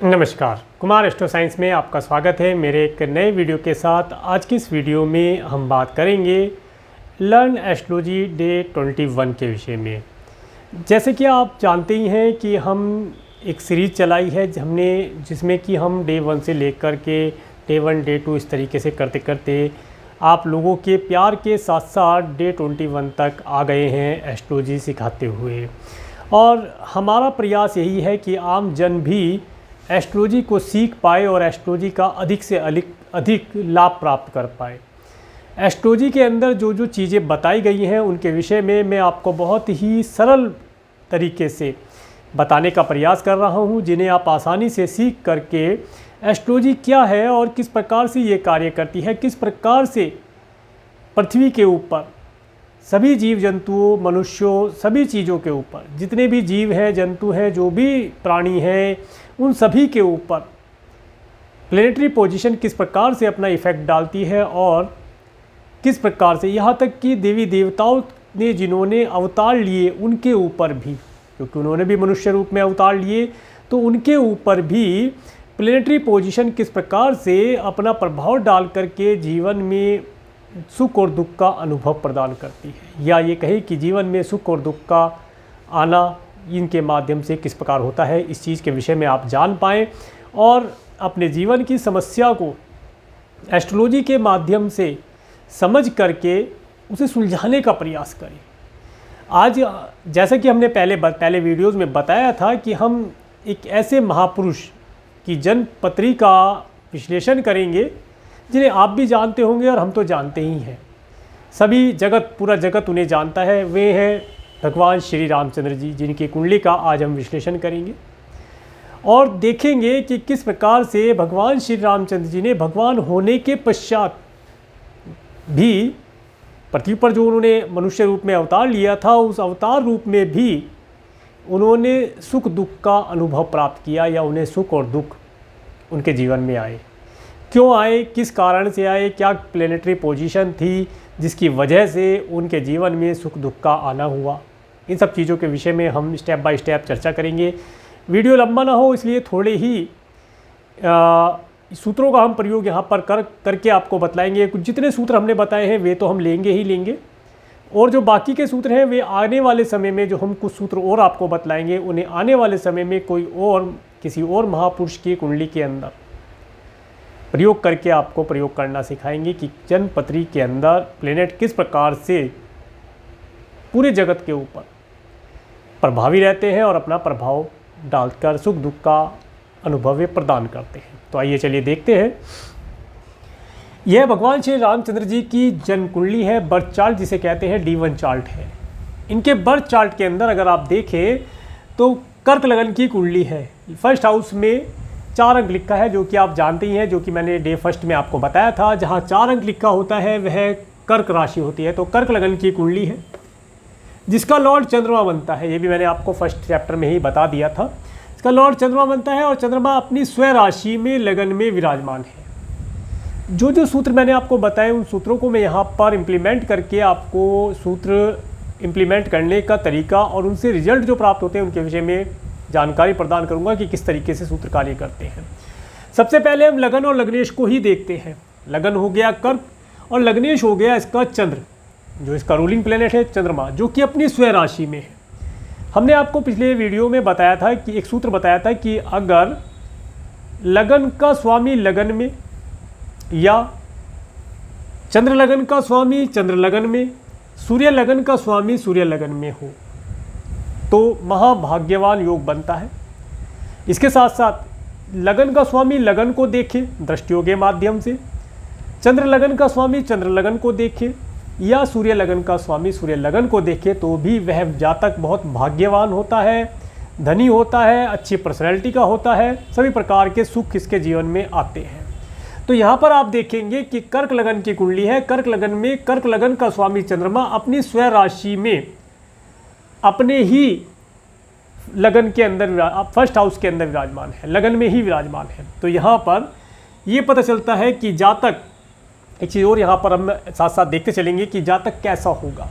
नमस्कार, Kumar astro science में आपका स्वागत है मेरे एक नए वीडियो के साथ। आज की इस वीडियो में हम बात करेंगे लर्न एस्ट्रोलॉजी डे 21 के विषय में। जैसे कि आप जानते ही हैं कि हम एक सीरीज़ चलाई है हमने, जिसमें कि हम डे 1 से लेकर के डे 1 डे 2 इस तरीके से करते करते आप लोगों के प्यार के साथ साथ डे 21 तक आ गए हैं एस्ट्रोलॉजी सिखाते हुए। और हमारा प्रयास यही है कि आम जन भी एस्ट्रोलॉजी को सीख पाए और एस्ट्रोलॉजी का अधिक से अधिक लाभ प्राप्त कर पाए। एस्ट्रोलॉजी के अंदर जो जो चीज़ें बताई गई हैं उनके विषय में मैं आपको बहुत ही सरल तरीके से बताने का प्रयास कर रहा हूं, जिन्हें आप आसानी से सीख करके एस्ट्रोलॉजी क्या है और किस प्रकार से ये कार्य करती है, किस प्रकार से पृथ्वी के ऊपर सभी जीव जंतुओं, मनुष्यों, सभी चीज़ों के ऊपर, जितने भी जीव हैं, जंतु हैं, जो भी प्राणी हैं, उन सभी के ऊपर प्लेनेटरी पोजीशन किस प्रकार से अपना इफ़ेक्ट डालती है और किस प्रकार से, यहाँ तक कि देवी देवताओं ने जिन्होंने अवतार लिए उनके ऊपर भी, क्योंकि उन्होंने भी मनुष्य रूप में अवतार लिए, तो उनके ऊपर भी प्लेनेटरी पोजीशन किस प्रकार से अपना प्रभाव डाल करके जीवन में सुख और दुख का अनुभव प्रदान करती है, या ये कहें कि जीवन में सुख और दुख का आना इनके माध्यम से किस प्रकार होता है। इस चीज़ के विषय में आप जान पाएँ और अपने जीवन की समस्या को एस्ट्रोलॉजी के माध्यम से समझ करके उसे सुलझाने का प्रयास करें। आज जैसा कि हमने पहले वीडियोज़ में बताया था कि हम एक ऐसे महापुरुष की जन्मपत्री का विश्लेषण करेंगे जिन्हें आप भी जानते होंगे और हम तो जानते ही हैं, सभी जगत, पूरा जगत उन्हें जानता है। वे हैं भगवान श्री रामचंद्र जी, जिनकी कुंडली का आज हम विश्लेषण करेंगे और देखेंगे कि किस प्रकार से भगवान श्री रामचंद्र जी ने भगवान होने के पश्चात भी पृथ्वी पर जो उन्होंने मनुष्य रूप में अवतार लिया था, उस अवतार रूप में भी उन्होंने सुख दुख का अनुभव प्राप्त किया, या उन्हें सुख और दुख उनके जीवन में आए, क्यों आए, किस कारण से आए, क्या प्लेनेटरी पोजीशन थी जिसकी वजह से उनके जीवन में सुख दुख का आना हुआ। इन सब चीज़ों के विषय में हम स्टेप बाय स्टेप चर्चा करेंगे। वीडियो लंबा ना हो इसलिए थोड़े ही सूत्रों का हम प्रयोग यहाँ पर करके आपको बतलाएंगे। कुछ जितने सूत्र हमने बताए हैं वे तो हम लेंगे ही लेंगे, और जो बाकी के सूत्र हैं वे आने वाले समय में, जो हम कुछ सूत्र और आपको बतलाएंगे, उन्हें आने वाले समय में कोई और किसी और महापुरुष की कुंडली के अंदर प्रयोग करके आपको प्रयोग करना सिखाएंगे कि जन्मपत्री के अंदर प्लेनेट किस प्रकार से पूरे जगत के ऊपर प्रभावी रहते हैं और अपना प्रभाव डालकर सुख दुख का अनुभव प्रदान करते हैं। तो आइए चलिए देखते हैं। यह भगवान श्री रामचंद्र जी की जन्म कुंडली है, बर्थ चार्ट जिसे कहते हैं D1 चार्ट है। इनके बर्थ चार्ट के अंदर अगर आप देखें तो कर्क लगन की कुंडली है। फर्स्ट हाउस में 4 अंक लिखा है, जो कि आप जानते ही हैं, जो कि मैंने डे फर्स्ट में आपको बताया था। जहाँ 4 अंक लिखा होता है वह कर्क राशि होती है। तो कर्क लगन की कुंडली है जिसका लॉर्ड चंद्रमा बनता है। ये भी मैंने आपको फर्स्ट चैप्टर में ही बता दिया था। इसका लॉर्ड चंद्रमा बनता है और चंद्रमा अपनी स्वयं राशि में लगन में विराजमान है। जो जो सूत्र मैंने आपको बताए उन सूत्रों को मैं यहाँ पर इम्प्लीमेंट करके आपको सूत्र इम्प्लीमेंट करने का तरीका और उनसे रिजल्ट जो प्राप्त होते हैं उनके विषय में जानकारी प्रदान करूंगा कि किस तरीके से सूत्र कार्य करते हैं। सबसे पहले हम लगन और लग्नेश को ही देखते हैं। लगन हो गया कर्क और लग्नेश हो गया इसका चंद्र, जो इसका रूलिंग प्लेनेट है चंद्रमा, जो कि अपनी स्वयं राशि में है। हमने आपको पिछले वीडियो में बताया था कि एक सूत्र बताया था कि अगर लगन का स्वामी लगन में या चंद्र लगन का स्वामी चंद्र लगन में, सूर्य लगन का स्वामी सूर्य लगन में हो तो महाभाग्यवान योग बनता है। इसके साथ साथ लगन का स्वामी लगन को देखे दृष्टियों के माध्यम से, चंद्र लगन का स्वामी चंद्र लगन को देखे या सूर्य लगन का स्वामी सूर्य लगन को देखे तो भी वह जातक बहुत भाग्यवान होता है, धनी होता है, अच्छी पर्सनैलिटी का होता है, सभी प्रकार के सुख इसके जीवन में आते हैं। तो यहाँ पर आप देखेंगे कि कर्क लगन की कुंडली है। कर्क लगन में कर्क लगन का स्वामी चंद्रमा अपनी स्वयं राशि में अपने ही लगन के अंदर फर्स्ट हाउस के अंदर विराजमान है, लगन में ही विराजमान है। तो यहाँ पर ये पता चलता है कि जातक, एक चीज़ और यहाँ पर हम साथ साथ देखते चलेंगे कि जातक कैसा होगा।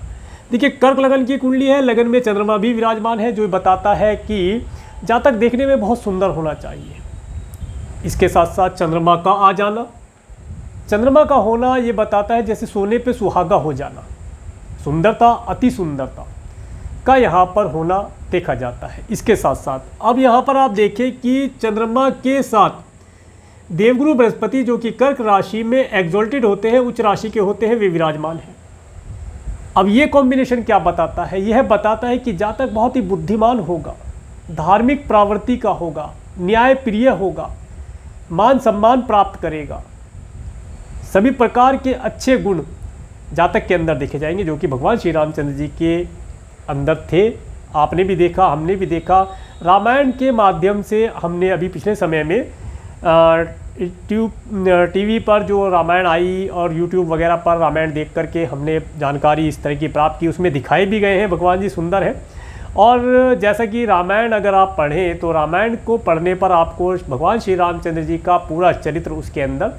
देखिए कर्क लगन की कुंडली है, लगन में चंद्रमा भी विराजमान है, जो बताता है कि जातक देखने में बहुत सुंदर होना चाहिए, इसके साथ साथ चंद्रमा का आ जाना, चंद्रमा का होना ये बताता है जैसे सोने पे सुहागा हो जाना, सुंदरता, अति सुंदरता का यहाँ पर होना देखा जाता है। इसके साथ साथ अब यहाँ पर आप देखें कि चंद्रमा के साथ देवगुरु बृहस्पति जो कि कर्क राशि में एग्जॉल्टेड होते हैं, उच्च राशि के होते हैं, वे विराजमान हैं। अब ये कॉम्बिनेशन क्या बताता है? यह बताता है कि जातक बहुत ही बुद्धिमान होगा, धार्मिक प्रवृत्ति का होगा, न्यायप्रिय होगा, मान सम्मान प्राप्त करेगा, सभी प्रकार के अच्छे गुण जातक के अंदर देखे जाएंगे जो कि भगवान श्री रामचंद्र जी के अंदर थे। आपने भी देखा, हमने भी देखा, रामायण के माध्यम से हमने अभी पिछले समय में टीवी पर जो रामायण आई और यूट्यूब वगैरह पर रामायण देख करके हमने जानकारी इस तरह की प्राप्त की, उसमें दिखाए भी गए हैं भगवान जी सुंदर है। और जैसा कि रामायण अगर आप पढ़ें तो रामायण को पढ़ने पर आपको भगवान श्री रामचंद्र जी का पूरा चरित्र उसके अंदर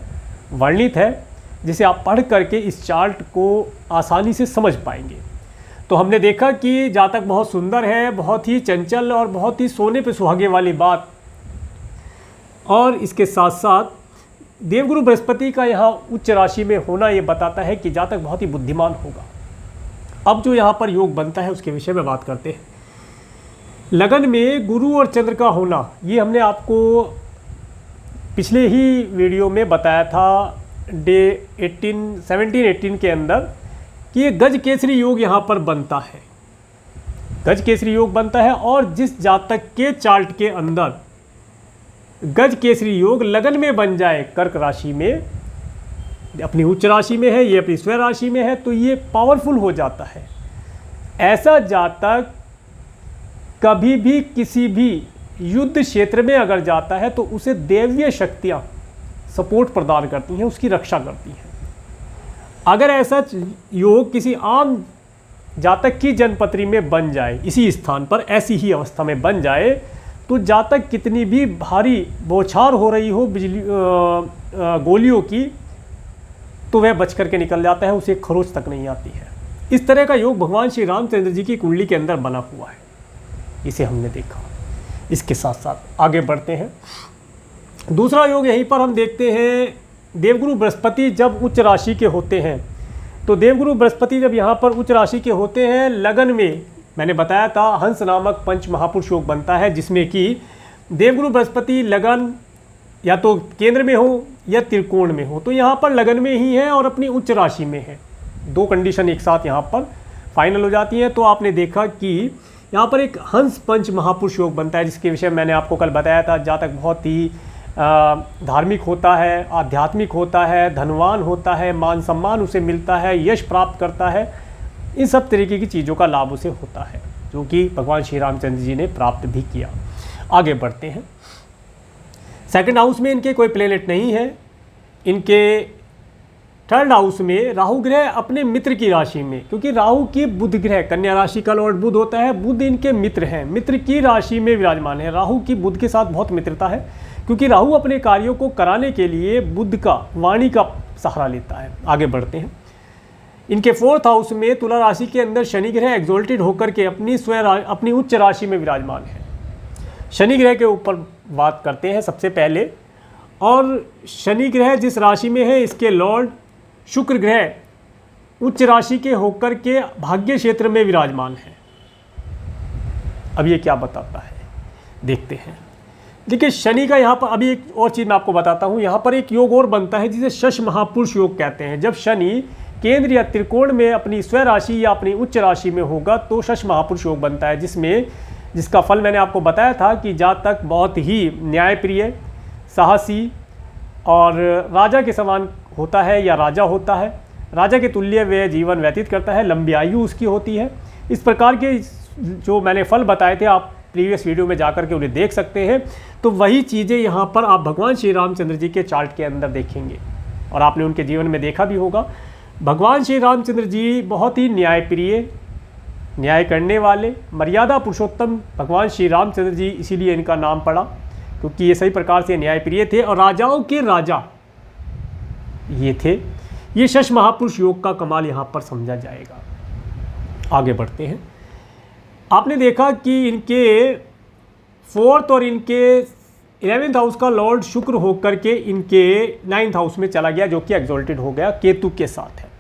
वर्णित है, जिसे आप पढ़ करके इस चार्ट को आसानी से समझ पाएंगे। तो हमने देखा कि जातक बहुत सुंदर है, बहुत ही चंचल और बहुत ही सोने पे सुहागे वाली बात। और इसके साथ साथ देवगुरु बृहस्पति का यहाँ उच्च राशि में होना ये बताता है कि जातक बहुत ही बुद्धिमान होगा। अब जो यहाँ पर योग बनता है उसके विषय में बात करते हैं। लगन में गुरु और चंद्र का होना, ये हमने आपको पिछले ही वीडियो में बताया था डे 17-18 के अंदर कि ये गज केसरी योग यहाँ पर बनता है, गज केसरी योग बनता है। और जिस जातक के चार्ट के अंदर गज केसरी योग लगन में बन जाए, कर्क राशि में, अपनी उच्च राशि में है, ये अपनी स्वयं राशि में है, तो ये पावरफुल हो जाता है। ऐसा जातक कभी भी किसी भी युद्ध क्षेत्र में अगर जाता है तो उसे दैवीय शक्तियाँ सपोर्ट प्रदान करती हैं, उसकी रक्षा करती हैं। अगर ऐसा योग किसी आम जातक की जन्मपत्री में बन जाए, इसी स्थान पर ऐसी ही अवस्था में बन जाए, तो जातक कितनी भी भारी बौछार हो रही हो बिजली गोलियों की, तो वह बच करके निकल जाता है, उसे खरोच तक नहीं आती है। इस तरह का योग भगवान श्री रामचंद्र जी की कुंडली के अंदर बना हुआ है, इसे हमने देखा। इसके साथ साथ आगे बढ़ते हैं। दूसरा योग यहीं पर हम देखते हैं, देवगुरु बृहस्पति जब उच्च राशि के होते हैं, तो देवगुरु बृहस्पति जब यहाँ पर उच्च राशि के होते हैं, लगन में मैंने बताया था हंस नामक पंच महापुरुष योग बनता है, जिसमें कि देवगुरु बृहस्पति लगन या तो केंद्र में हो या त्रिकोण में हो। तो यहाँ पर लगन में ही है और अपनी उच्च राशि में है, दो कंडीशन एक साथ यहाँ पर फाइनल हो जाती हैं। तो आपने देखा कि यहाँ पर एक हंस पंच महापुरुष योग बनता है, जिसके विषय मैंने आपको कल बताया था। जातक बहुत ही धार्मिक होता है, आध्यात्मिक होता है, धनवान होता है, मान सम्मान उसे मिलता है, यश प्राप्त करता है, इन सब तरीके की चीज़ों का लाभ उसे होता है, जो कि भगवान श्री रामचंद्र जी ने प्राप्त भी किया। आगे बढ़ते हैं। सेकंड हाउस में इनके कोई प्लेनेट नहीं है। इनके थर्ड हाउस में राहु ग्रह अपने मित्र की राशि में, क्योंकि राहु की बुध ग्रह, कन्या राशि का लॉर्ड बुध होता है, बुध इनके मित्र हैं, मित्र की राशि में विराजमान है। राहु की बुध के साथ बहुत मित्रता है, क्योंकि राहु अपने कार्यों को कराने के लिए बुध का, वाणी का सहारा लेता है। आगे बढ़ते हैं। इनके फोर्थ हाउस में तुला राशि के अंदर शनि ग्रह एग्जॉल्टेड होकर के अपनी उच्च राशि में विराजमान है। शनि ग्रह के ऊपर बात करते हैं सबसे पहले। और शनि ग्रह जिस राशि में है, इसके लॉर्ड शुक्र ग्रह उच्च राशि के होकर के भाग्य क्षेत्र में विराजमान है। अब ये क्या बताता है, देखते हैं। देखिए शनि का यहाँ पर अभी एक और चीज़ मैं आपको बताता हूँ। यहाँ पर एक योग और बनता है जिसे शश महापुरुष योग कहते हैं। जब शनि केंद्र या त्रिकोण में अपनी स्वयं राशि या अपनी उच्च राशि में होगा तो शश महापुरुष योग बनता है, जिसका फल मैंने आपको बताया था कि जातक बहुत ही न्यायप्रिय, साहसी और राजा के समान होता है या राजा होता है, राजा के तुल्य वह जीवन व्यतीत करता है, लंबी आयु उसकी होती है। इस प्रकार के जो मैंने फल बताए थे, आप प्रीवियस वीडियो में जाकर के उन्हें देख सकते हैं। तो वही चीज़ें यहाँ पर आप भगवान श्री रामचंद्र जी के चार्ट के अंदर देखेंगे और आपने उनके जीवन में देखा भी होगा। भगवान श्री रामचंद्र जी बहुत ही न्यायप्रिय, न्याय करने वाले, मर्यादा पुरुषोत्तम भगवान श्री रामचंद्र जी, इसीलिए इनका नाम पड़ा, क्योंकि ये सही प्रकार से न्यायप्रिय थे और राजाओं के राजा ये थे। ये शश महापुरुष योग का कमाल यहाँ पर समझा जाएगा। आगे बढ़ते हैं। आपने देखा कि इनके फोर्थ और इनके 11th हाउस का लॉर्ड शुक्र होकर के इनके 9th हाउस में चला गया, जो कि एक्सॉल्टेड हो गया, केतु के साथ है।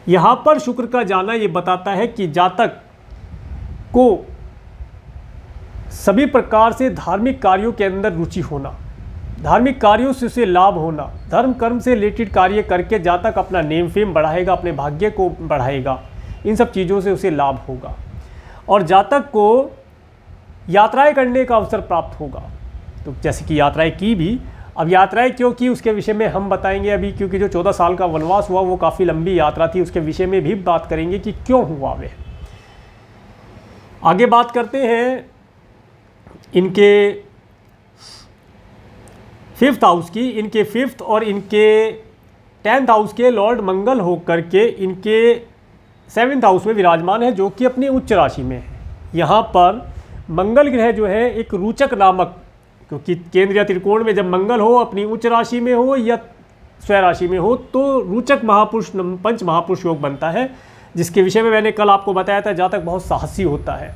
यहां पर शुक्र का जाना ये बताता है कि जातक को सभी प्रकार से धार्मिक कार्यों के अंदर रुचि होना, धार्मिक कार्यों से उसे लाभ होना, धर्म कर्म से रिलेटेड कार्य करके जातक अपना नेम फेम बढ़ाएगा, अपने भाग्य को बढ़ाएगा, इन सब चीज़ों से उसे लाभ होगा। और जातक को यात्राएं करने का अवसर प्राप्त होगा। तो जैसे कि यात्राएं की भी, अब यात्राएं क्यों की उसके विषय में हम बताएंगे अभी, क्योंकि जो 14 साल का वनवास हुआ वो काफ़ी लंबी यात्रा थी, उसके विषय में भी बात करेंगे कि क्यों हुआ वे। आगे बात करते हैं इनके 5th हाउस की। इनके 5th और इनके 10th हाउस के लॉर्ड मंगल होकर के इनके 7th हाउस में विराजमान है, जो कि अपनी उच्च राशि में है। यहाँ पर मंगल ग्रह जो है एक रूचक नामक, क्योंकि केंद्रीय त्रिकोण में जब मंगल हो, अपनी उच्च राशि में हो या स्वय राशि में हो, तो रूचक महापुरुष, पंच महापुरुष योग बनता है, जिसके विषय में मैंने कल आपको बताया था। जातक बहुत साहसी होता है,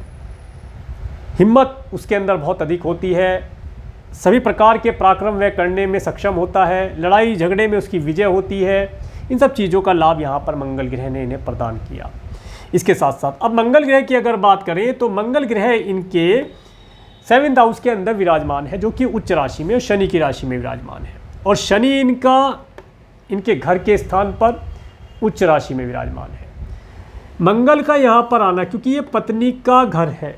हिम्मत उसके अंदर बहुत अधिक होती है, सभी प्रकार के पराक्रम वह करने में सक्षम होता है, लड़ाई झगड़े में उसकी विजय होती है। इन सब चीज़ों का लाभ यहाँ पर मंगल ग्रह ने इन्हें प्रदान किया। इसके साथ साथ अब मंगल ग्रह की अगर बात करें तो मंगल ग्रह इनके 7th हाउस के अंदर विराजमान है, जो कि उच्च राशि में, शनि की राशि में विराजमान है। और शनि इनका इनके घर के स्थान पर उच्च राशि में विराजमान है। मंगल का यहाँ पर आना, क्योंकि ये पत्नी का घर है,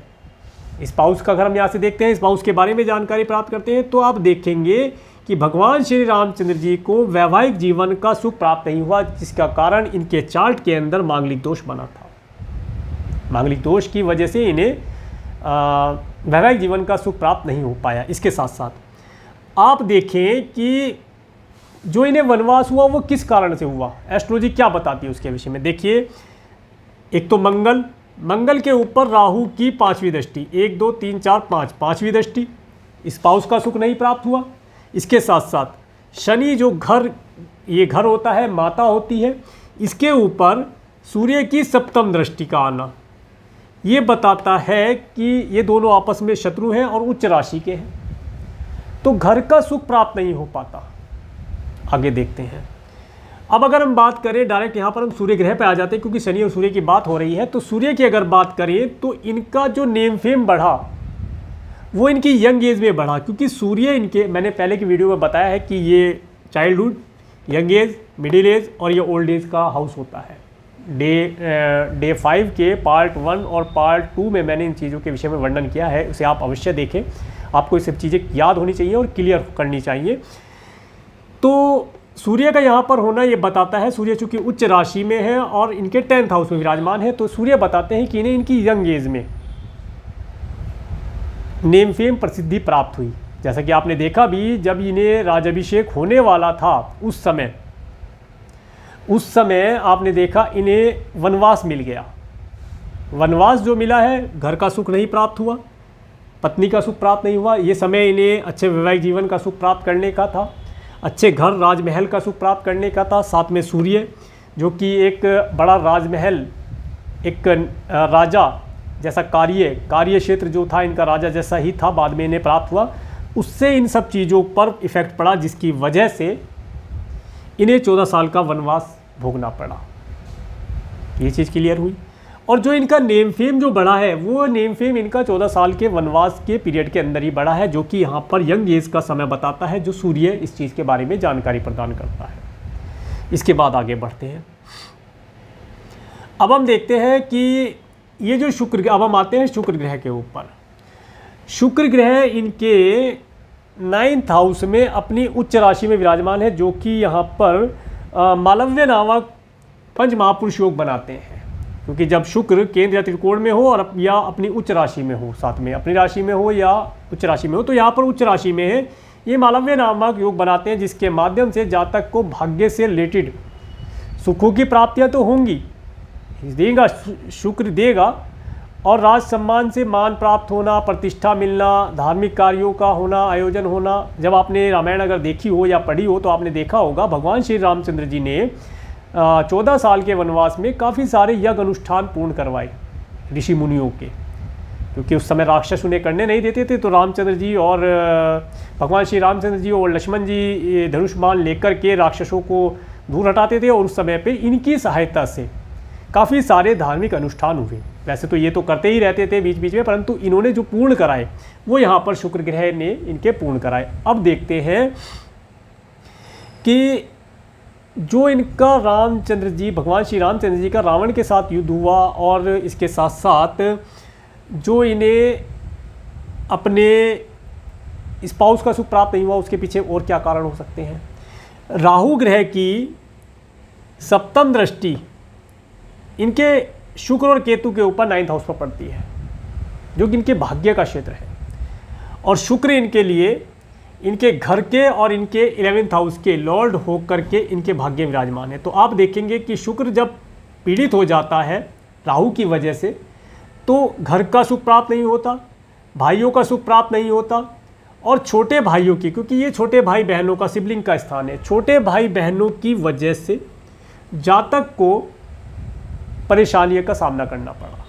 स्पाउस का घर हम यहाँ से देखते हैं, स्पाउस के बारे में जानकारी प्राप्त करते हैं, तो आप देखेंगे कि भगवान श्री रामचंद्र जी को वैवाहिक जीवन का सुख प्राप्त नहीं हुआ, जिसका कारण इनके चार्ट के अंदर मांगलिक दोष बना था। मांगलिक दोष की वजह से इन्हें वैवाहिक जीवन का सुख प्राप्त नहीं हो पाया। इसके साथ साथ आप देखें कि जो इन्हें वनवास हुआ वो किस कारण से हुआ, एस्ट्रोलॉजी क्या बताती है उसके विषय में। देखिए, एक तो मंगल के ऊपर राहु की 5वीं दृष्टि, 1 2 3 4 5, 5वीं दृष्टि, स्पाउस का सुख नहीं प्राप्त हुआ। इसके साथ साथ शनि जो घर, ये घर होता है, माता होती है, इसके ऊपर सूर्य की 7म दृष्टि का आना, ये बताता है कि ये दोनों आपस में शत्रु हैं और उच्च राशि के हैं, तो घर का सुख प्राप्त नहीं हो पाता। आगे देखते हैं। अब अगर हम बात करें डायरेक्ट, यहाँ पर हम सूर्य ग्रह पे आ जाते हैं, क्योंकि शनि और सूर्य की बात हो रही है। तो सूर्य की अगर बात करें तो इनका जो नेम फेम बढ़ा वो इनकी यंग एज में बढ़ा, क्योंकि सूर्य इनके, मैंने पहले की वीडियो में बताया है कि ये childhood, young age, middle age और ये ओल्ड एज का हाउस होता है। डे 5 के पार्ट 1 और पार्ट 2 में मैंने इन चीज़ों के विषय में वर्णन किया है, उसे आप अवश्य देखें। आपको ये सब चीज़ें याद होनी चाहिए और क्लियर करनी चाहिए। तो सूर्य का यहाँ पर होना ये बताता है, सूर्य चूँकि उच्च राशि में है और इनके 10th हाउस में विराजमान है, तो सूर्य बताते हैं कि इन्हें इनकी यंग एज में नेम फेम प्रसिद्धि प्राप्त हुई। जैसा कि आपने देखा भी, जब इन्हें राजाभिषेक होने वाला था उस समय आपने देखा इन्हें वनवास मिल गया। वनवास जो मिला है, घर का सुख नहीं प्राप्त हुआ, पत्नी का सुख प्राप्त नहीं हुआ। ये समय इन्हें अच्छे वैवाहिक जीवन का सुख प्राप्त करने का था, अच्छे घर राजमहल का सुख प्राप्त करने का था। साथ में सूर्य जो कि एक बड़ा राजमहल, एक राजा जैसा कार्य क्षेत्र जो था इनका, राजा जैसा ही था, बाद में इन्हें प्राप्त हुआ। उससे इन सब चीज़ों पर इफ़ेक्ट पड़ा, जिसकी वजह से इन्हें 14 साल का वनवास भोगना पड़ा। ये चीज़ क्लियर हुई। और जो इनका नेम फेम जो बढ़ा है, वो नेम फेम इनका 14 साल के वनवास के पीरियड के अंदर ही बढ़ा है, जो कि यहाँ पर यंग एज का समय बताता है, जो सूर्य इस चीज़ के बारे में जानकारी प्रदान करता है। इसके बाद आगे बढ़ते हैं। अब हम देखते हैं कि ये जो शुक्र, अब हम आते हैं शुक्र ग्रह के ऊपर। शुक्र ग्रह इनके 9th हाउस में अपनी उच्च राशि में विराजमान है, जो कि यहाँ पर मालव्य नामक पंच महापुरुष योग बनाते हैं। क्योंकि जब शुक्र केंद्र त्रिकोण में हो और या अपनी उच्च राशि में हो, साथ में अपनी राशि में हो या उच्च राशि में हो, तो यहाँ पर उच्च राशि में है, ये मालव्य नामक योग बनाते हैं, जिसके माध्यम से जातक को भाग्य से रिलेटेड सुखों की प्राप्तियाँ तो होंगी, देगा, शुक्र देगा, और राज सम्मान से मान प्राप्त होना, प्रतिष्ठा मिलना, धार्मिक कार्यों का होना, आयोजन होना। जब आपने रामायण अगर देखी हो या पढ़ी हो तो आपने देखा होगा, भगवान श्री रामचंद्र जी ने 14 साल के वनवास में काफ़ी सारे यज्ञ अनुष्ठान पूर्ण करवाए ऋषि मुनियों के, क्योंकि उस समय राक्षस उन्हें करने नहीं देते थे। तो रामचंद्र जी और भगवान श्री रामचंद्र जी और लक्ष्मण जी धनुष बाण लेकर के राक्षसों को दूर हटाते थे, और उस समय पे इनकी सहायता से काफ़ी सारे धार्मिक अनुष्ठान हुए। वैसे तो ये तो करते ही रहते थे बीच बीच में, परंतु इन्होंने जो पूर्ण कराए वो यहाँ पर शुक्र ग्रह ने इनके पूर्ण कराए। अब देखते हैं कि जो इनका रामचंद्र जी, भगवान श्री रामचंद्र जी का रावण के साथ युद्ध हुआ, और इसके साथ साथ जो इन्हें अपने स्पाउस का सुख प्राप्त नहीं हुआ, उसके पीछे और क्या कारण हो सकते हैं। राहु ग्रह की सप्तम दृष्टि इनके शुक्र और केतु के ऊपर 9th हाउस पर पड़ती है, जो कि इनके भाग्य का क्षेत्र है, और शुक्र इनके लिए इनके घर के और इनके 11th हाउस के लॉर्ड होकर के इनके भाग्य विराजमान है। तो आप देखेंगे कि शुक्र जब पीड़ित हो जाता है राहु की वजह से, तो घर का सुख प्राप्त नहीं होता, भाइयों का सुख प्राप्त नहीं होता, और छोटे भाइयों की, क्योंकि ये छोटे भाई बहनों का सिबलिंग का स्थान है, छोटे भाई बहनों की वजह से जातक को परेशानियों का सामना करना पड़ा।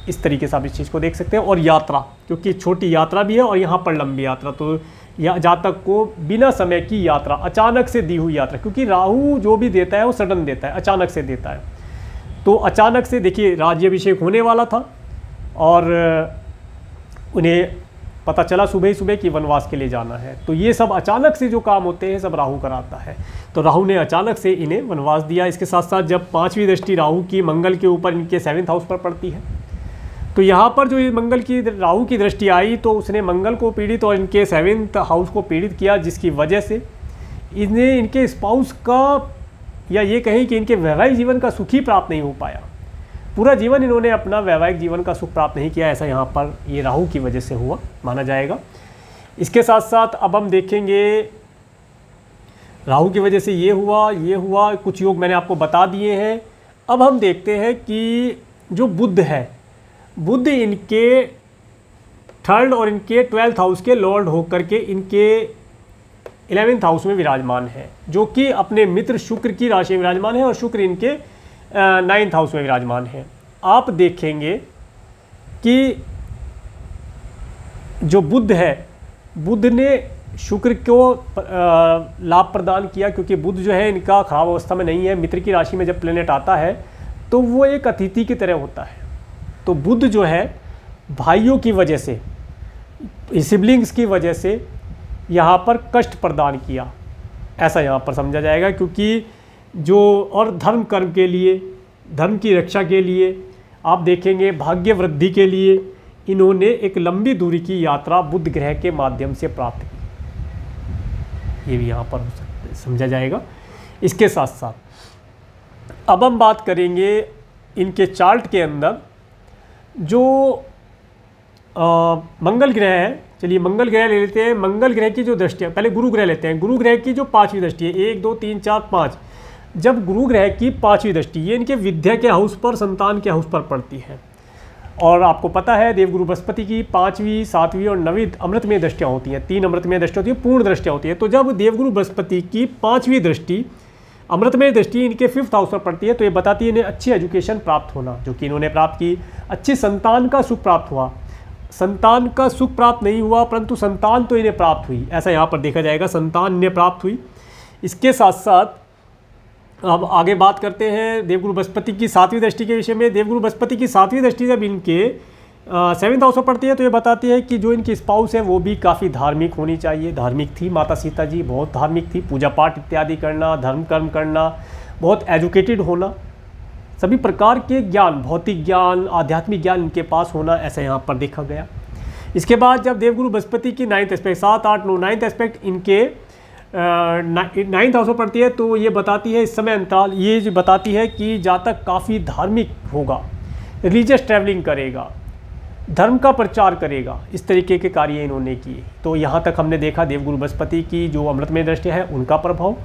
इस तरीके से आप इस चीज़ को देख सकते हैं। और यात्रा, क्योंकि छोटी यात्रा भी है और यहाँ पर लंबी यात्रा, तो जातक को बिना समय की यात्रा, अचानक से दी हुई यात्रा, क्योंकि राहु जो भी देता है वो सडन देता है, अचानक से देता है। तो अचानक से देखिए राज्याभिषेक होने वाला था, और उन्हें पता चला सुबह ही सुबह कि वनवास के लिए जाना है। तो ये सब अचानक से जो काम होते हैं सब राहु कराता है। तो राहु ने अचानक से इन्हें वनवास दिया। इसके साथ साथ जब 5वीं दृष्टि राहु की मंगल के ऊपर इनके 7th हाउस पर पड़ती है, तो यहाँ पर जो ये मंगल की राहु की दृष्टि आई, तो उसने मंगल को पीड़ित और इनके 7th हाउस को पीड़ित किया, जिसकी वजह से इन्हें इनके स्पाउस का, या ये कहें कि इनके वैवाहिक जीवन का सुख ही प्राप्त नहीं हो पाया। पूरा जीवन इन्होंने अपना वैवाहिक जीवन का सुख प्राप्त नहीं किया, ऐसा यहाँ पर ये राहु की वजह से हुआ माना जाएगा। इसके साथ साथ अब हम देखेंगे राहु की वजह से ये हुआ, कुछ योग मैंने आपको बता दिए हैं। अब हम देखते हैं कि जो बुध है, बुध इनके 3rd और इनके 12th हाउस के लॉर्ड होकर के इनके 11th हाउस में विराजमान है, जो कि अपने मित्र शुक्र की राशि में विराजमान है, और शुक्र इनके 9th हाउस में विराजमान है। आप देखेंगे कि जो बुध है, बुध ने शुक्र को लाभ प्रदान किया, क्योंकि बुध जो है इनका खराब अवस्था में नहीं है। मित्र की राशि में जब प्लेनेट आता है तो वो एक अतिथि की तरह होता है। तो बुध जो है भाइयों की वजह से, सिबलिंग्स की वजह से यहाँ पर कष्ट प्रदान किया, ऐसा यहाँ पर समझा जाएगा। क्योंकि जो और धर्म कर्म के लिए, धर्म की रक्षा के लिए, आप देखेंगे भाग्य वृद्धि के लिए इन्होंने एक लंबी दूरी की यात्रा बुध ग्रह के माध्यम से प्राप्त की, ये भी यहाँ पर समझा जाएगा। इसके साथ साथ अब हम बात करेंगे इनके चार्ट के अंदर जो मंगल ग्रह है। चलिए मंगल ग्रह ले लेते हैं। मंगल ग्रह की जो दृष्टि है, पहले गुरु ग्रह लेते हैं। गुरु ग्रह की जो 5वीं दृष्टि है, 1 2 3 4 5, जब गुरु ग्रह की 5वीं दृष्टि ये इनके विद्या के हाउस पर, संतान के हाउस पर पड़ती है। और आपको पता है देवगुरु बृहस्पति की 5वीं 7वीं और 9वीं अमृतमय दृष्टियाँ होती हैं, 3 अमृतमय दृष्टि होती है, पूर्ण दृष्टियाँ होती है। तो जब देवगुरु बृहस्पति की 5वीं दृष्टि, अमृतमय दृष्टि इनके 5th हाउस पर पड़ती है, तो ये बताती है इन्हें अच्छी एजुकेशन प्राप्त होना, जो कि इन्होंने प्राप्त की। अच्छी संतान का सुख प्राप्त हुआ, संतान का सुख प्राप्त नहीं हुआ परंतु संतान तो इन्हें प्राप्त हुई, ऐसा यहाँ पर देखा जाएगा, संतान इन्हें प्राप्त हुई। इसके साथ साथ अब आगे बात करते हैं देवगुरु बृहस्पति की 7वीं दृष्टि के विषय में। देवगुरु बृहस्पति की 7वीं दृष्टि जब इनके 7th हाउस पर पड़ती है, तो ये बताती है कि जो इनकी स्पाउस है वो भी काफ़ी धार्मिक होनी चाहिए। धार्मिक थी, माता सीता जी बहुत धार्मिक थी, पूजा पाठ इत्यादि करना, धर्म कर्म करना, बहुत एजुकेटेड होना, सभी प्रकार के ज्ञान, भौतिक ज्ञान, आध्यात्मिक ज्ञान इनके पास होना, ऐसा यहाँ पर देखा गया। इसके बाद जब देवगुरु बृहस्पति की 9th एस्पेक्ट, 7 8 9 9th एस्पेक्ट इनके 9th हाउस पर पड़ती है, तो ये बताती है इस समय अंतराल, ये जो बताती है कि जातक काफ़ी धार्मिक होगा, रिलीजियस ट्रैवलिंग करेगा, धर्म का प्रचार करेगा, इस तरीके के कार्य इन्होंने किए। तो यहाँ तक हमने देखा देवगुरु बृहस्पति की जो अमृतमय दृष्टि है उनका प्रभाव।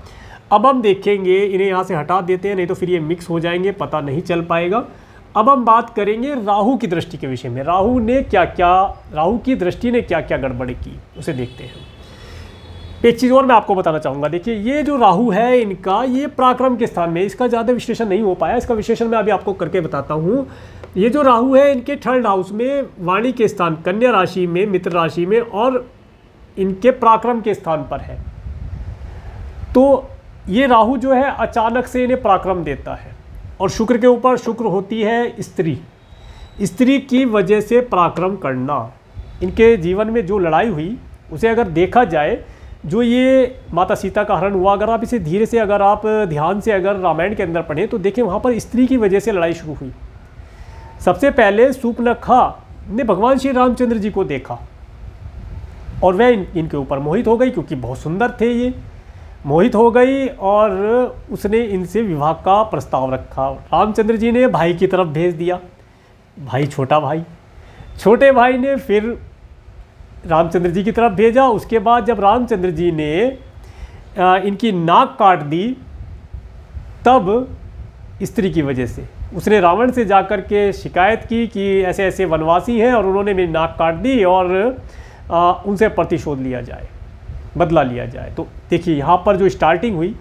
अब हम देखेंगे, इन्हें यहाँ से हटा देते हैं, नहीं तो फिर ये मिक्स हो जाएंगे, पता नहीं चल पाएगा। अब हम बात करेंगे राहु की दृष्टि के विषय में। राहु ने क्या क्या, राहु की दृष्टि ने क्या क्या गड़बड़ी की, उसे देखते हैं। एक चीज़ और मैं आपको बताना चाहूँगा, देखिए ये जो राहु है इनका, ये पराक्रम के स्थान में, इसका ज़्यादा विश्लेषण नहीं हो पाया, इसका विश्लेषण मैं अभी आपको करके बताता हूँ। ये जो राहु है इनके थर्ड हाउस में वाणी के स्थान, कन्या राशि में, मित्र राशि में और इनके पराक्रम के स्थान पर है। तो ये राहु जो है अचानक से इन्हें पराक्रम देता है। और शुक्र के ऊपर शुक्र होती है स्त्री, स्त्री की वजह से पराक्रम करना। इनके जीवन में जो लड़ाई हुई उसे अगर देखा जाए, जो ये माता सीता का हरण हुआ, अगर आप इसे धीरे से, अगर आप ध्यान से अगर रामायण के अंदर पढ़ें तो देखें वहाँ पर स्त्री की वजह से लड़ाई शुरू हुई। सबसे पहले सूर्पनखा ने भगवान श्री रामचंद्र जी को देखा और वह इनके ऊपर मोहित हो गई, क्योंकि बहुत सुंदर थे ये, मोहित हो गई और उसने इनसे विवाह का प्रस्ताव रखा। रामचंद्र जी ने भाई की तरफ भेज दिया, भाई छोटा भाई, छोटे भाई ने फिर रामचंद्र जी की तरफ भेजा। उसके बाद जब रामचंद्र जी ने इनकी नाक काट दी, तब स्त्री की वजह से उसने रावण से जाकर के शिकायत की कि ऐसे ऐसे वनवासी हैं और उन्होंने मेरी नाक काट दी और उनसे प्रतिशोध लिया जाए, बदला लिया जाए। तो देखिए यहाँ पर जो स्टार्टिंग हुई,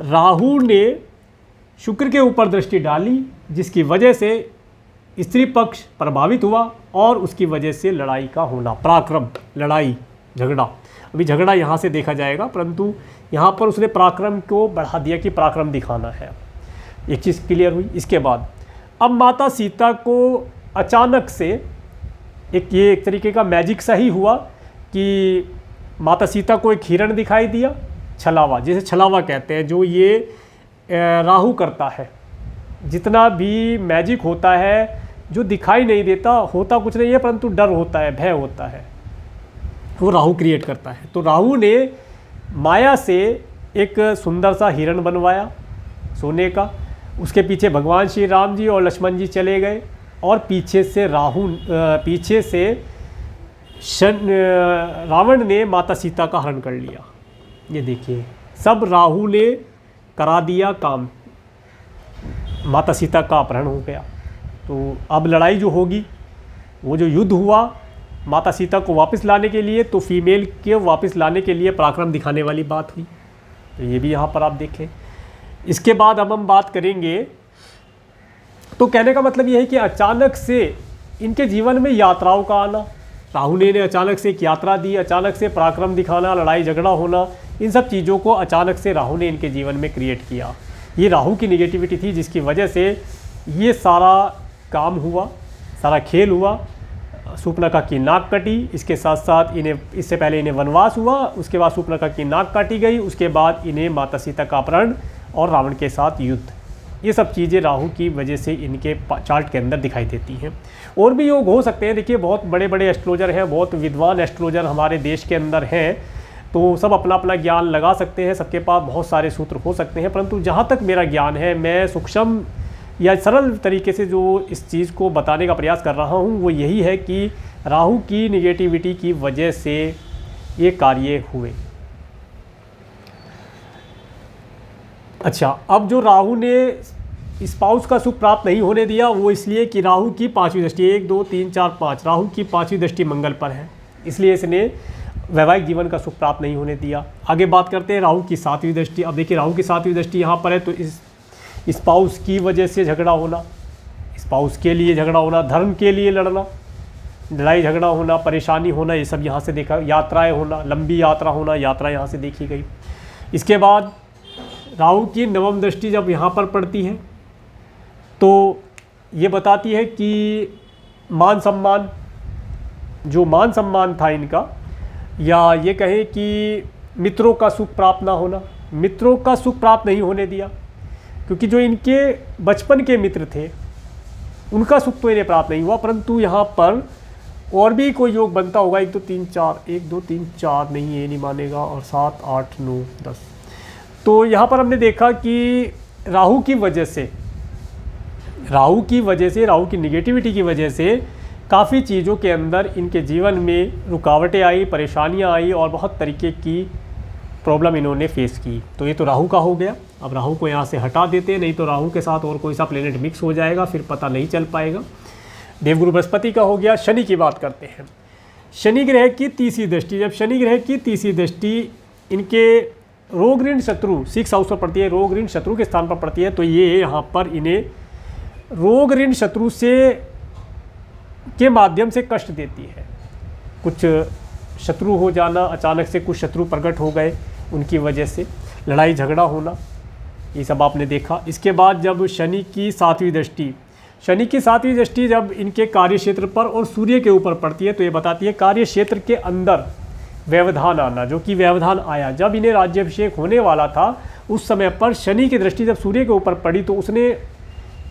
राहु ने शुक्र के ऊपर दृष्टि डाली, जिसकी वजह से स्त्री पक्ष प्रभावित हुआ और उसकी वजह से लड़ाई का होना, पराक्रम, लड़ाई, झगड़ा। अभी झगड़ा यहाँ से देखा जाएगा, परंतु यहाँ पर उसने पराक्रम को बढ़ा दिया कि पराक्रम दिखाना है। एक चीज़ क्लियर हुई। इसके बाद अब माता सीता को अचानक से एक तरीके का मैजिक सा ही हुआ कि माता सीता को एक हिरण दिखाई दिया, छलावा, जिसे छलावा कहते हैं, जो ये राहु करता है। जितना भी मैजिक होता है जो दिखाई नहीं देता, होता कुछ नहीं है परंतु डर होता है, भय होता है, वो राहु क्रिएट करता है। तो राहु ने माया से एक सुंदर सा हिरण बनवाया सोने का, उसके पीछे भगवान श्री राम जी और लक्ष्मण जी चले गए और पीछे से रावण ने माता सीता का हरण कर लिया। ये देखिए, सब राहु ने करा दिया काम, माता सीता का अपहरण हो गया। तो अब लड़ाई जो होगी, वो जो युद्ध हुआ माता सीता को वापस लाने के लिए, तो फीमेल के वापस लाने के लिए पराक्रम दिखाने वाली बात हुई। तो ये भी यहाँ पर आप देखें। इसके बाद अब हम बात करेंगे, तो कहने का मतलब ये है कि अचानक से इनके जीवन में यात्राओं का आना, राहु ने अचानक से एक यात्रा दी, अचानक से पराक्रम दिखाना, लड़ाई झगड़ा होना, इन सब चीज़ों को अचानक से राहु ने इनके जीवन में क्रिएट किया। ये राहु की निगेटिविटी थी, जिसकी वजह से ये सारा काम हुआ, सारा खेल हुआ। सूर्पनखा की नाक कटी, इसके साथ साथ इससे पहले इन्हें वनवास हुआ, उसके बाद सूर्पनखा की नाक काटी गई, उसके बाद इन्हें माता सीता का अपहरण और रावण के साथ युद्ध। ये सब चीज़ें राहु की वजह से इनके चार्ट के अंदर दिखाई देती हैं। और भी योग हो सकते हैं। देखिए, बहुत बड़े बड़े एस्ट्रोलॉजर हैं, बहुत विद्वान एस्ट्रोलॉजर हमारे देश के अंदर हैं, तो सब अपना अपना ज्ञान लगा सकते हैं, सबके पास बहुत सारे सूत्र हो सकते हैं। परंतु जहाँ तक मेरा ज्ञान है, मैं सूक्ष्म या सरल तरीके से जो इस चीज़ को बताने का प्रयास कर रहा हूँ, वो यही है कि राहु की निगेटिविटी की वजह से ये कार्य हुए। अच्छा, अब जो राहु ने स्पाउस का सुख प्राप्त नहीं होने दिया, वो इसलिए कि राहु की 5वीं दृष्टि, 1 2 3 4 5, राहु की 5वीं दृष्टि मंगल पर है, इसलिए इसने वैवाहिक जीवन का सुख प्राप्त नहीं होने दिया। आगे बात करते हैं राहु की 7वीं दृष्टि। अब देखिए, राहु की 7वीं दृष्टि यहाँ पर है, तो इस स्पाउस की वजह से झगड़ा होना, स्पाउस के लिए झगड़ा होना, धर्म के लिए लड़ना, लड़ाई झगड़ा होना, परेशानी होना, ये सब यहाँ से देखा। यात्राएं होना, लंबी यात्रा होना, यात्रा यहाँ से देखी गई। इसके बाद राहु की 9वीं दृष्टि जब यहाँ पर पड़ती है, तो ये बताती है कि मान सम्मान, जो मान सम्मान था इनका, या ये कहें कि मित्रों का सुख प्राप्त ना होना, मित्रों का सुख प्राप्त नहीं होने दिया, क्योंकि जो इनके बचपन के मित्र थे उनका सुख तो इन्हें प्राप्त नहीं हुआ। परंतु यहाँ पर और भी कोई योग बनता होगा, 1 2 3 4, 1 2 3 4 नहीं, ये नहीं मानेगा, और 7 8 9 10। तो यहाँ पर हमने देखा कि राहु की वजह से, राहु की निगेटिविटी की वजह से काफ़ी चीज़ों के अंदर इनके जीवन में रुकावटें आई, परेशानियाँ आई और बहुत तरीके की प्रॉब्लम इन्होंने फेस की। तो ये तो राहु का हो गया। अब राहु को यहाँ से हटा देते हैं, नहीं तो राहु के साथ और कोई सा प्लेनेट मिक्स हो जाएगा, फिर पता नहीं चल पाएगा। देवगुरु बृहस्पति का हो गया। शनि की बात करते हैं। शनि ग्रह की 30वीं दृष्टि, जब शनि ग्रह की 30वीं दृष्टि इनके रोग ऋण शत्रु 6 हाउस पर पड़ती है, रोग ऋण शत्रु के स्थान पर पड़ती है, तो ये यहाँ पर इन्हें रोग ऋण शत्रु से के माध्यम से कष्ट देती है। कुछ शत्रु हो जाना, अचानक से कुछ शत्रु प्रकट हो गए, उनकी वजह से लड़ाई झगड़ा होना, ये सब आपने देखा। इसके बाद जब शनि की 7वीं दृष्टि, शनि की 7वीं दृष्टि जब इनके कार्य क्षेत्र पर और सूर्य के ऊपर पड़ती है तो ये बताती है कार्य क्षेत्र के अंदर व्यवधान आना, जो कि व्यवधान आया जब इन्हें राज्याभिषेक होने वाला था। उस समय पर शनि की दृष्टि जब सूर्य के ऊपर पड़ी तो उसने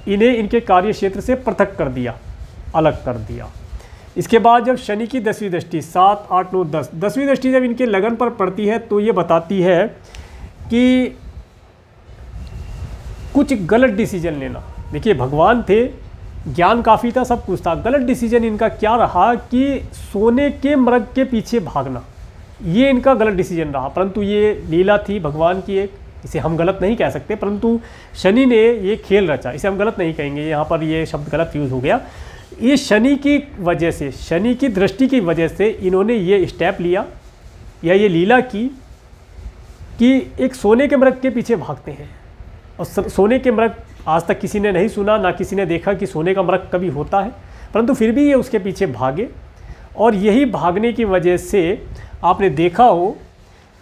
इन्हें इनके कार्य क्षेत्र से पृथक कर दिया, अलग कर दिया। इसके बाद जब शनि की 10वीं दृष्टि 7, 8, 9, 10 10वीं दृष्टि जब इनके लगन पर पड़ती है तो ये बताती है कि कुछ गलत डिसीजन लेना। देखिए भगवान थे, ज्ञान काफ़ी था, सब कुछ था, गलत डिसीजन इनका क्या रहा कि सोने के मृग के पीछे भागना, ये इनका गलत डिसीजन रहा। परंतु ये लीला थी भगवान की एक, इसे हम गलत नहीं कह सकते, परंतु शनि ने ये खेल रचा, इसे हम गलत नहीं कहेंगे, यहाँ पर ये शब्द गलत यूज़ हो गया। ये शनि की वजह से, शनि की दृष्टि की वजह से इन्होंने ये स्टेप लिया या ये लीला की कि एक सोने के मृग के पीछे भागते हैं। और सोने के मृग आज तक किसी ने नहीं सुना, ना किसी ने देखा कि सोने का मृग कभी होता है, परंतु फिर भी ये उसके पीछे भागे। और यही भागने की वजह से आपने देखा हो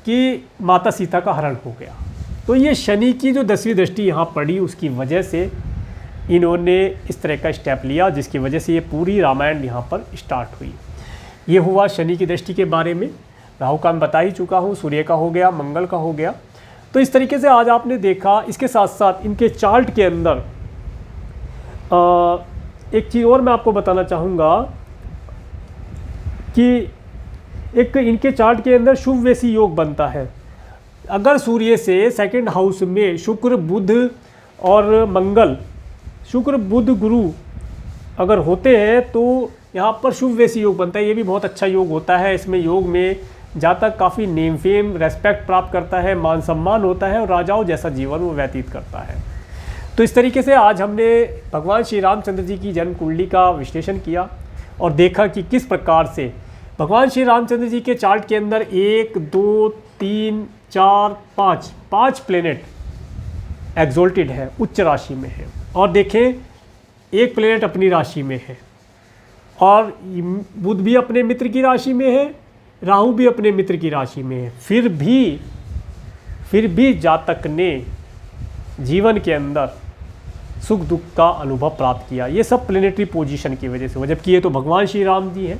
कि माता सीता का हरण हो गया। तो ये शनि की जो 10वीं दृष्टि यहाँ पड़ी, उसकी वजह से इन्होंने इस तरह का स्टेप लिया, जिसकी वजह से ये पूरी रामायण यहाँ पर स्टार्ट हुई। ये हुआ शनि की दृष्टि के बारे में। राहु का मैं बता ही चुका हूँ, सूर्य का हो गया, मंगल का हो गया। तो इस तरीके से आज आपने देखा। इसके साथ साथ इनके चार्ट के अंदर एक चीज़ और मैं आपको बताना चाहूँगा कि एक इनके चार्ट के अंदर शुभ वैसी योग बनता है। अगर सूर्य से सेकंड हाउस में शुक्र, बुध और मंगल, शुक्र, बुध, गुरु अगर होते हैं तो यहाँ पर शुभ वैसी योग बनता है। ये भी बहुत अच्छा योग होता है। इसमें योग में जातक काफ़ी नेम फेम, रेस्पेक्ट प्राप्त करता है, मान सम्मान होता है और राजाओं जैसा जीवन वो व्यतीत करता है। तो इस तरीके से आज हमने भगवान श्री रामचंद्र जी की जन्म कुंडली का विश्लेषण किया और देखा कि किस प्रकार से भगवान श्री रामचंद्र जी के चार्ट के अंदर 1, 2, 3, 4, 5 प्लेनेट एग्जोल्टेड है, उच्च राशि में है। और देखें, एक प्लेनेट अपनी राशि में है और बुध भी अपने मित्र की राशि में है, राहु भी अपने मित्र की राशि में है। फिर भी जातक ने जीवन के अंदर सुख दुख का अनुभव प्राप्त किया। ये सब प्लेनेटरी पोजीशन की वजह से हो, जबकि ये तो भगवान श्री राम जी हैं।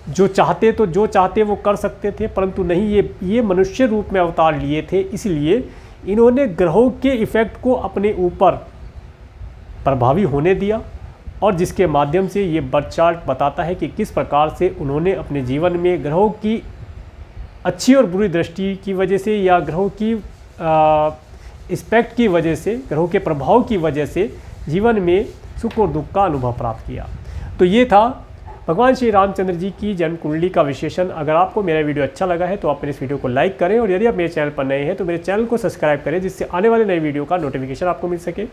जो चाहते वो कर सकते थे, परंतु नहीं, ये मनुष्य रूप में अवतार लिए थे। इसलिए इन्होंने ग्रहों के इफ़ेक्ट को अपने ऊपर प्रभावी होने दिया और जिसके माध्यम से ये बर्थ चार्ट बताता है कि किस प्रकार से उन्होंने अपने जीवन में ग्रहों की अच्छी और बुरी दृष्टि की वजह से या ग्रहों की इस्पेक्ट की वजह से, ग्रहों के प्रभाव की वजह से जीवन में सुख और दुख का अनुभव प्राप्त किया। तो ये था भगवान श्री रामचंद्र जी की जन्म कुंडली का विश्लेषण। अगर आपको मेरा वीडियो अच्छा लगा है तो आप मेरे इस वीडियो को लाइक करें और यदि आप मेरे चैनल पर नए हैं तो मेरे चैनल को सब्सक्राइब करें, जिससे आने वाले नए वीडियो का नोटिफिकेशन आपको मिल सके।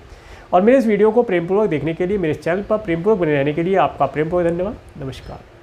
और मेरे इस वीडियो को प्रेमपूर्वक देखने के लिए, मेरे चैनल पर प्रेमपूर्वक बने रहने के लिए आपका प्रेमपूर्वक धन्यवाद। नमस्कार।